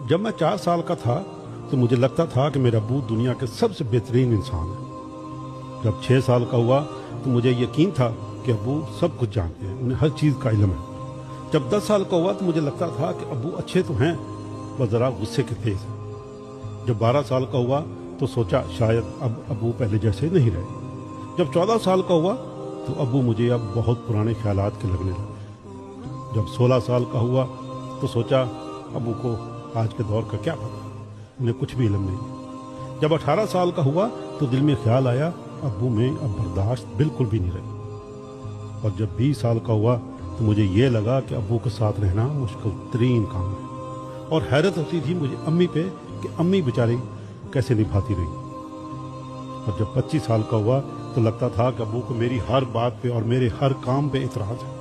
जब मैं 4 साल का था तो मुझे लगता था कि मेरा अब्बू दुनिया के सबसे बेहतरीन इंसान है। जब 6 साल का हुआ तो मुझे यकीन था कि अब्बू सब कुछ जानते हैं, उन्हें हर चीज़ का इल्म है। जब 10 साल का हुआ तो मुझे लगता था कि अब्बू अच्छे तो हैं, बस ज़रा गुस्से के तेज हैं। जब 12 साल का हुआ तो सोचा शायद अब अब्बू पहले जैसे नहीं रहे। जब 14 साल का हुआ तो अब्बू मुझे अब बहुत पुराने ख्यालात के लगने लगे। जब 16 साल का हुआ तो सोचा अब्बू को आज के दौर का क्या पता, उन्हें कुछ भी इल्म नहीं। जब 18 साल का हुआ तो दिल में ख्याल आया अब्बू में अब बर्दाश्त बिल्कुल भी नहीं रही। और जब 20 साल का हुआ तो मुझे ये लगा कि अब्बू के साथ रहना मुश्किल तरीन काम है। और हैरत होती थी मुझे अम्मी पे कि अम्मी बेचारी कैसे निभाती रही। और जब 25 साल का हुआ तो लगता था कि अब्बू को मेरी हर बात पे और मेरे हर काम पे इतराज़ है।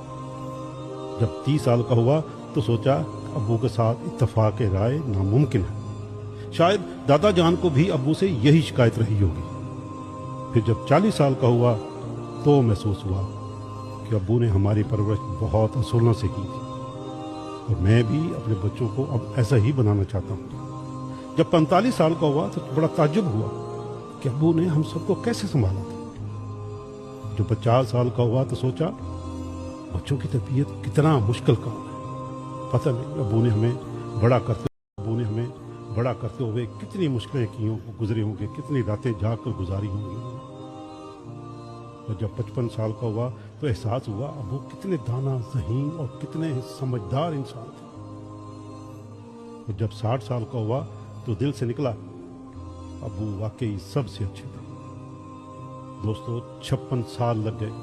जब 30 साल का हुआ तो सोचा अब्बू के साथ इत्तफाक राय नामुमकिन है। शायद दादा जान को भी अब्बू से यही शिकायत रही होगी। फिर जब 40 साल का हुआ तो महसूस हुआ कि अब्बू ने हमारी परवरिश बहुत असूलों से की थी और मैं भी अपने बच्चों को अब ऐसा ही बनाना चाहता हूँ। जब 45 साल का हुआ तो बड़ा ताज्जुब हुआ कि अब्बू ने हम सबको कैसे संभाला था। जब 50 साल का हुआ तो सोचा बच्चों की तरबियत कितना मुश्किल काम है। पता नहीं अब्बू ने हमें बड़ा करते हुए कितनी मुश्किलें की हों, गुजरे होंगे, कितनी रातें जाग कर गुजारी होंगी। और जब 55 साल का हुआ तो एहसास हुआ अब्बू कितने दाना ज़हीन और कितने समझदार इंसान थे। और जब 60 साल का हुआ तो दिल से निकला अब्बू वाकई सबसे अच्छे थे। दोस्तों 56 साल लग गए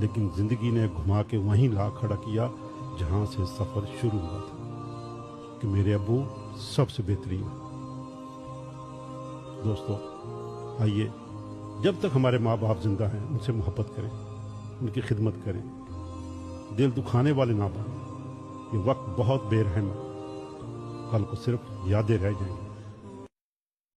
लेकिन ज़िंदगी ने घुमा के वहीं ला खड़ा किया जहाँ से सफ़र शुरू हुआ था कि मेरे अब्बू सबसे बेहतरीन है। दोस्तों आइए जब तक हमारे माँ बाप जिंदा हैं उनसे मोहब्बत करें, उनकी खिदमत करें, दिल दुखाने वाले ना बनें। ये वक्त बहुत बेरहम है, कल को सिर्फ यादें रह जाएंगी।